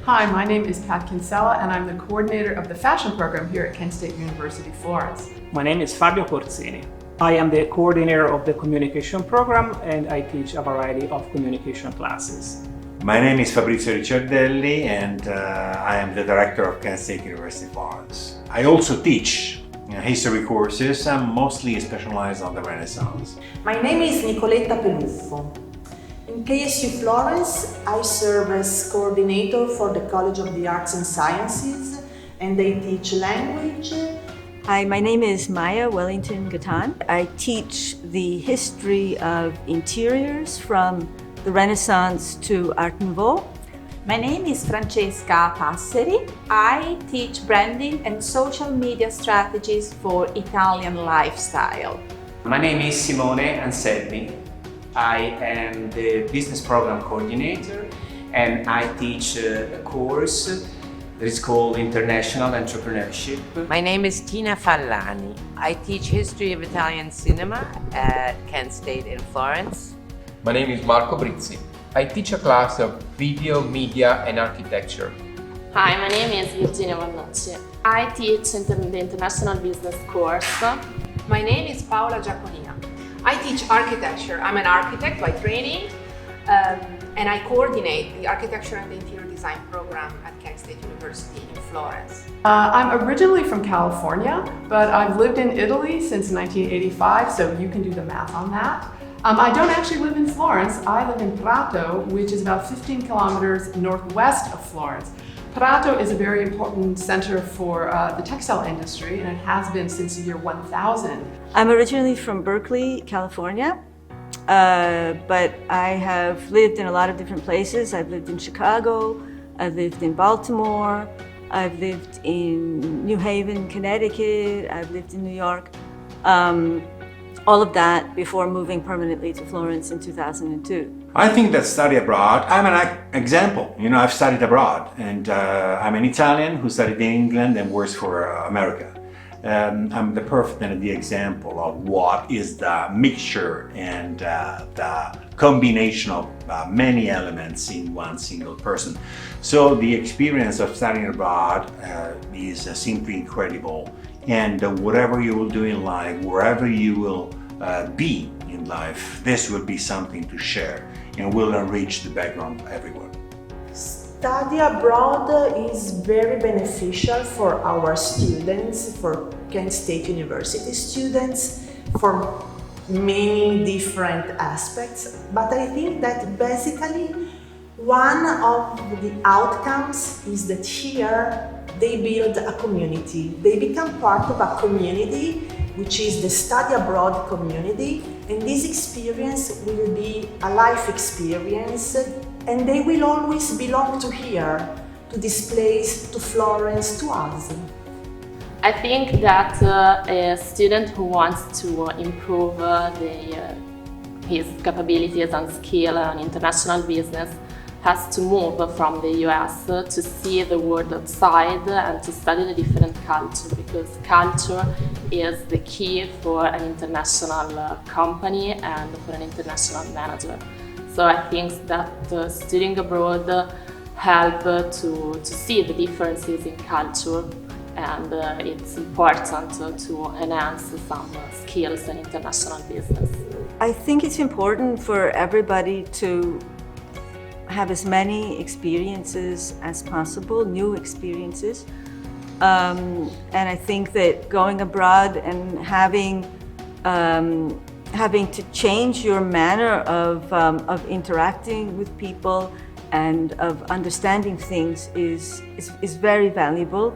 Hi, my name is Pat Kinsella and I'm the coordinator of the fashion program here at Kent State University, Florence. My name is Fabio Corsini. I am the coordinator of the communication program and I teach a variety of communication classes. My name is Fabrizio Ricciardelli and I am the director of Kent State University, Florence. I also teach history courses. I'm mostly specialized on the Renaissance. My name is Nicoletta Peluffo. In KSU Florence, I serve as coordinator for the College of the Arts and Sciences and I teach language. Hi, my name is Maya Wellington Gatan. I teach the history of interiors from the Renaissance to Art Nouveau. My name is Francesca Passeri. I teach branding and social media strategies for Italian lifestyle. My name is Simone Anselmi. I am the business program coordinator and I teach a course that is called International Entrepreneurship. My name is Tina Fallani. I teach history of Italian cinema at Kent State in Florence. My name is Marco Brizzi. I teach a class of video, media and architecture. Hi, my name is Virginia Vannocci. I teach the International Business course. My name is Paola Giaconina. I teach architecture. I'm an architect by training and I coordinate the architecture and the interior design program at Kent State University in Florence. I'm originally from California, but I've lived in Italy since 1985, so you can do the math on that. I don't actually live in Florence. I live in Prato, which is about 15 kilometers northwest of Florence. Prato is a very important center for the textile industry, and it has been since the year 1000. I'm originally from Berkeley, California, but I have lived in a lot of different places. I've lived in Chicago, I've lived in Baltimore, I've lived in New Haven, Connecticut, I've lived in New York. All of that before moving permanently to Florence in 2002. I think that study abroad, I'm an example. I've studied abroad and I'm an Italian who studied in England and works for America. I'm the perfect and the example of what is the mixture and the combination of many elements in one single person. So the experience of studying abroad is simply incredible. And whatever you will do in life, wherever you will be in life, this will be something to share and will enrich the background of everyone. Study abroad is very beneficial for our students, for Kent State University students, for many different aspects. But I think that basically one of the outcomes is that here they build a community. They become part of a community, which is the study abroad community. And this experience will be a life experience, and they will always belong to here, to this place, to Florence, to us. I think that a student who wants to improve his capabilities and skill in international business has to move from the US to see the world outside and to study the different culture, because culture is the key for an international company and for an international manager. So I think that studying abroad help to see the differences in culture, and it's important to enhance some skills in international business. I think it's important for everybody to have as many experiences as possible, new experiences. And I think that going abroad and having to change your manner of interacting with people and of understanding things is very valuable.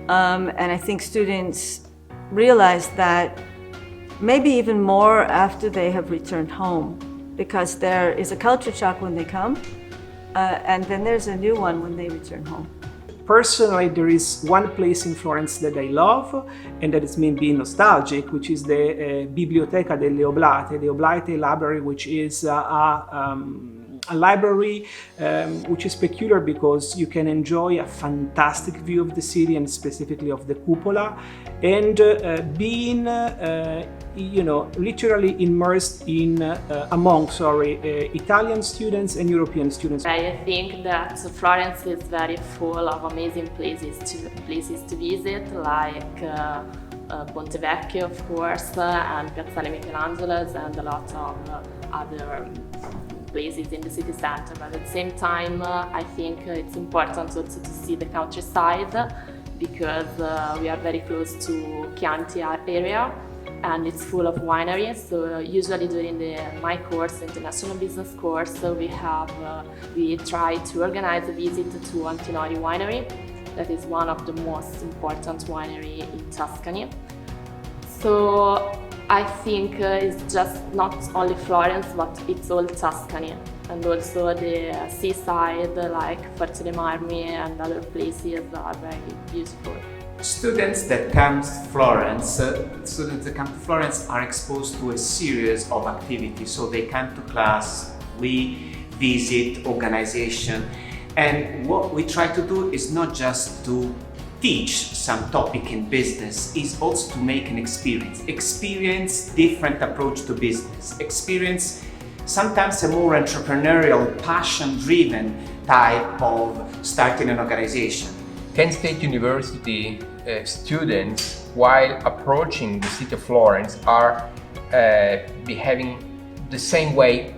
And I think students realize that maybe even more after they have returned home, because there is a culture shock when they come, and then there's a new one when they return home. Personally, there is one place in Florence that I love, and that is me being nostalgic, which is the Biblioteca delle Oblate, the Oblate Library, which is a a library which is peculiar because you can enjoy a fantastic view of the city and specifically of the cupola, and being literally immersed in Italian students and European students. I think that Florence is very full of amazing places to visit, like Ponte Vecchio, of course, and Piazzale Michelangelo's, and a lot of other places in the city center. But at the same time, I think it's important also to see the countryside, because we are very close to Chianti area, and it's full of wineries. So usually during my course, international business course, we try to organize a visit to Antinori Winery. That is one of the most important winery in Tuscany. So I think it's just not only Florence, but it's all Tuscany. And also the seaside, like Forza dei Marmi and other places are very beautiful. Students that come to Florence are exposed to a series of activities. So they come to class, we visit organization, and what we try to do is not just to teach some topic in business, is also to make an experience different approach to business, experience sometimes a more entrepreneurial, passion-driven type of starting an organization. Kent State University students, while approaching the city of Florence, are behaving the same way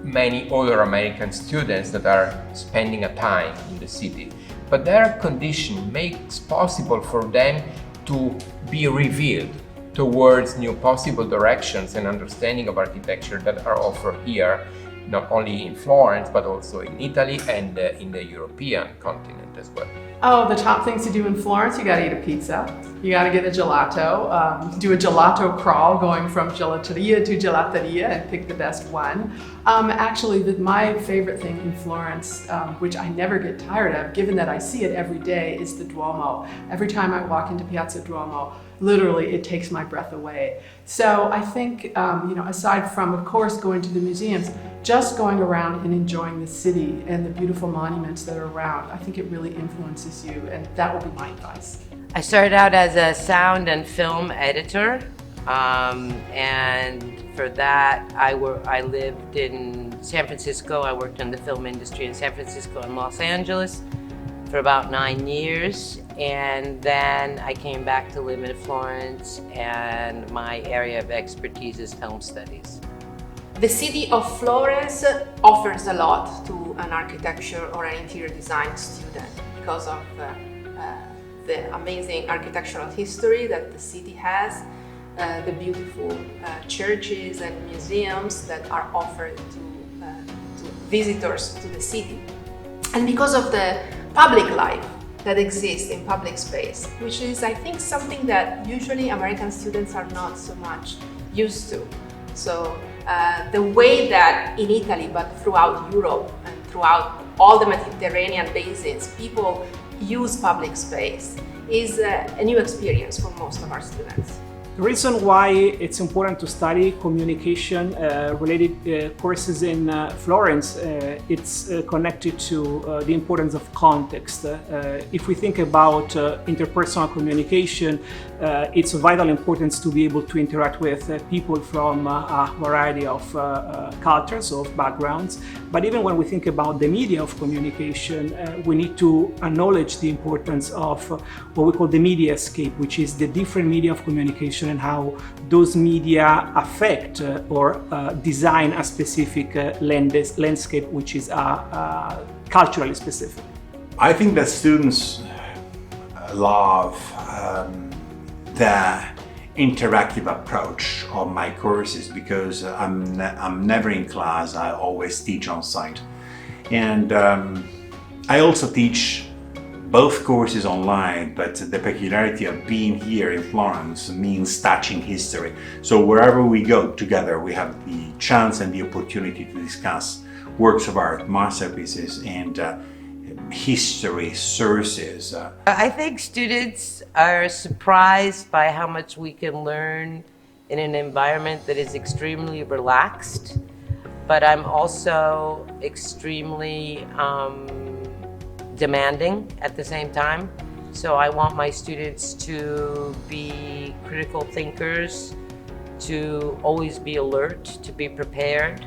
many other American students that are spending a time in the city. But their condition makes possible for them to be revealed towards new possible directions and understanding of architecture that are offered here, not only in Florence, but also in Italy and in the European continent as well. Oh, the top things to do in Florence, you gotta eat a pizza. You gotta get a gelato, do a gelato crawl going from gelateria to gelateria and pick the best one. Actually, my favorite thing in Florence, which I never get tired of, given that I see it every day, is the Duomo. Every time I walk into Piazza Duomo, literally it takes my breath away. So I think, aside from, of course, going to the museums, just going around and enjoying the city and the beautiful monuments that are around, I think it really influences you, and that will be my advice. I started out as a sound and film editor, and for that I lived in San Francisco. I worked in the film industry in San Francisco and Los Angeles for about 9 years, and then I came back to live in Florence, and my area of expertise is film studies. The city of Florence offers a lot to an architecture or an interior design student because of the amazing architectural history that the city has, the beautiful churches and museums that are offered to visitors to the city, and because of the public life that exists in public space, which is, I think, something that usually American students are not so much used to. So the way that in Italy, but throughout Europe and throughout all the Mediterranean basins, people use public space is a new experience for most of our students. The reason why it's important to study communication related courses in Florence, it's connected to the importance of context. If we think about interpersonal communication, it's of vital importance to be able to interact with people from a variety of cultures, of backgrounds. But even when we think about the media of communication, we need to acknowledge the importance of what we call the mediascape, which is the different media of communication and how those media affect or design a specific landscape which is culturally specific. I think that students love the interactive approach of my courses because I'm never in class, I always teach on site. And I also teach both courses online, but the peculiarity of being here in Florence means touching history. So wherever we go together, we have the chance and the opportunity to discuss works of art, masterpieces, and history sources. I think students are surprised by how much we can learn in an environment that is extremely relaxed. but I'm also extremely demanding at the same time. So I want my students to be critical thinkers, to always be alert, to be prepared.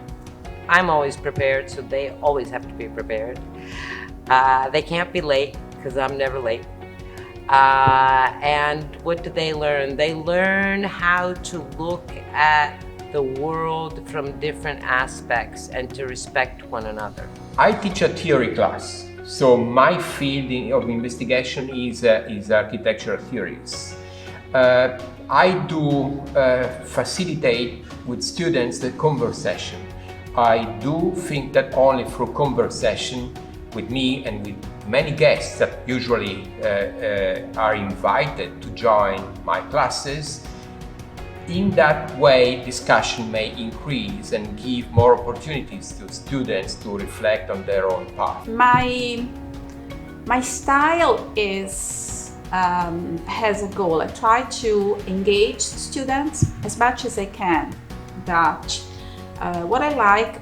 I'm always prepared, so they always have to be prepared. They can't be late, because I'm never late. And what do they learn? They learn how to look at the world from different aspects and to respect one another. I teach a theory class, so my field of investigation is architectural theories. I do facilitate with students the conversation. I do think that only through conversation with me and with many guests that usually are invited to join my classes, in that way discussion may increase and give more opportunities to students to reflect on their own path. My style is has a goal. I try to engage students as much as I can. That what I like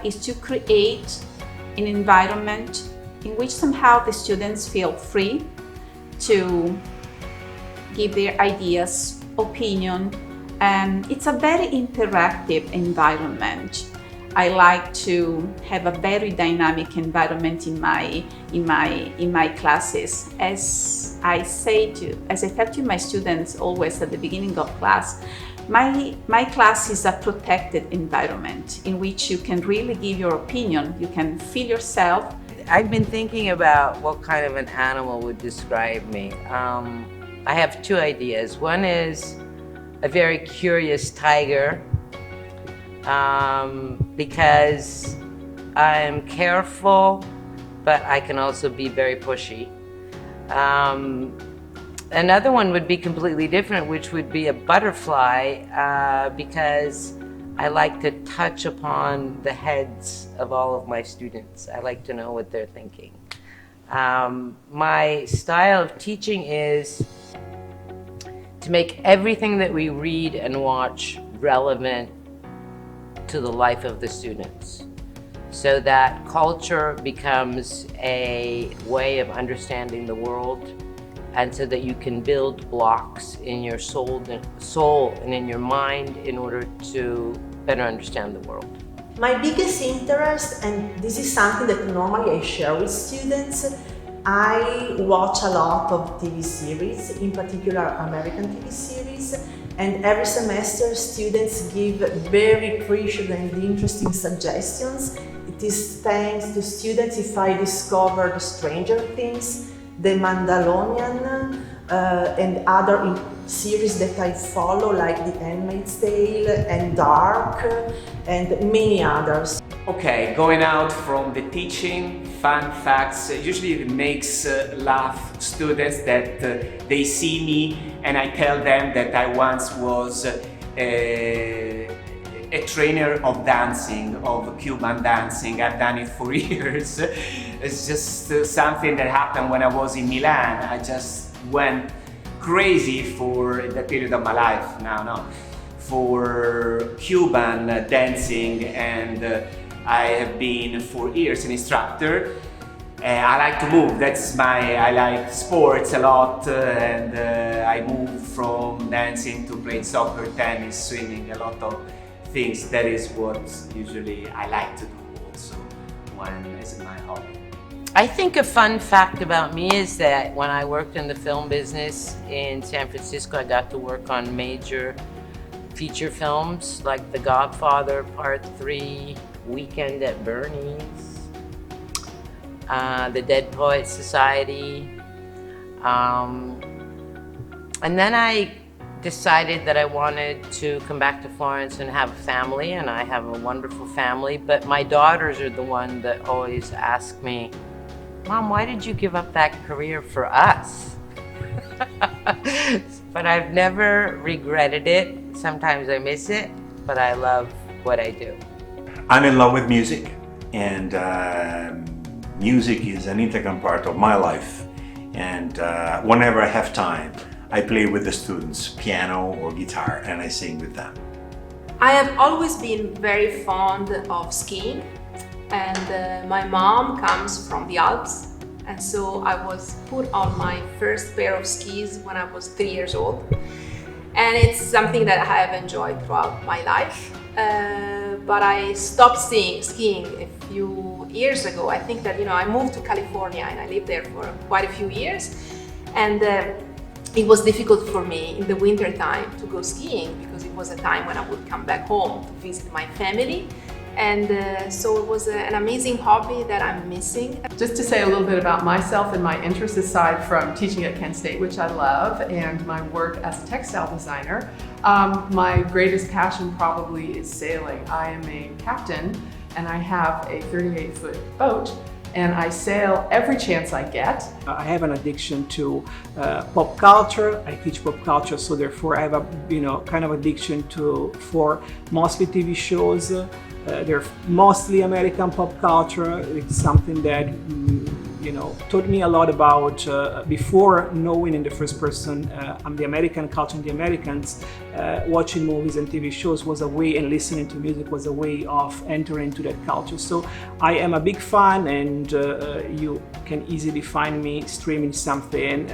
is to create an environment in which somehow the students feel free to give their ideas, opinion, and it's a very interactive environment. I like to have a very dynamic environment in my classes. As I tell to my students always at the beginning of class, my class is a protected environment in which you can really give your opinion, you can feel yourself. I've been thinking about what kind of an animal would describe me. I have two ideas. One is a very curious tiger, because I'm careful, but I can also be very pushy. Another one would be completely different, which would be a butterfly, because I like to touch upon the heads of all of my students. I like to know what they're thinking. My style of teaching is to make everything that we read and watch relevant to the life of the students, so that culture becomes a way of understanding the world, and so that you can build blocks in your soul and in your mind in order to better understand the world. My biggest interest, and this is something that normally I share with students, I watch a lot of TV series, in particular American TV series, and every semester students give very precious and interesting suggestions. It is thanks to students if I discovered Stranger Things, The Mandalorian, and other series that I follow, like The Handmaid's Tale and Dark, and many others. Okay, going out from the teaching, fun facts, usually it makes laugh students that they see me and I tell them that I once was a trainer of dancing, of Cuban dancing. I've done it for years. It's just something that happened when I was in Milan. I just went crazy for the period of my life for Cuban dancing, and I have been for years an instructor. I like to move, I like sports a lot, and I move from dancing to playing soccer, tennis, swimming, a lot of things. That is what usually I like to do also when it's my hobby. I think a fun fact about me is that when I worked in the film business in San Francisco, I got to work on major feature films like The Godfather Part 3, Weekend at Bernie's, The Dead Poets Society. And then I decided that I wanted to come back to Florence and have a family, and I have a wonderful family, but my daughters are the one that always ask me, Mom, why did you give up that career for us? But I've never regretted it. Sometimes I miss it, but I love what I do. I'm in love with music, and music is an integral part of my life. And whenever I have time, I play with the students, piano or guitar, and I sing with them. I have always been very fond of skiing, and my mom comes from the Alps, and so I was put on my first pair of skis when I was 3 years old. And it's something that I have enjoyed throughout my life. But I stopped skiing a few years ago. I think that, I moved to California and I lived there for quite a few years. And it was difficult for me in the winter time to go skiing because it was a time when I would come back home to visit my family. And so it was an amazing hobby that I'm missing. Just to say a little bit about myself and my interests aside from teaching at Kent State, which I love, and my work as a textile designer, my greatest passion probably is sailing. I am a captain and I have a 38-foot boat, and I sail every chance I get. I have an addiction to pop culture. I teach pop culture, so therefore I have a kind of addiction for mostly TV shows. They're mostly American pop culture. It's something that taught me a lot about before knowing in the first person the American culture and the Americans. Watching movies and TV shows was a way, and listening to music was a way of entering into that culture. So I am a big fan, and you can easily find me streaming something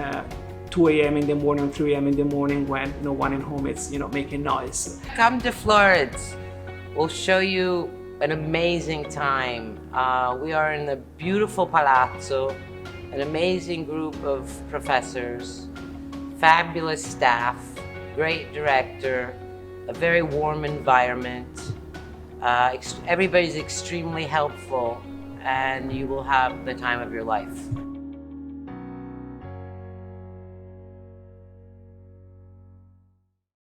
2 a.m. in the morning, 3 a.m. in the morning when no one at home is making noise. Come to Florence. We'll show you an amazing time. We are in a beautiful palazzo, an amazing group of professors, fabulous staff, great director, a very warm environment. Everybody's extremely helpful, and you will have the time of your life.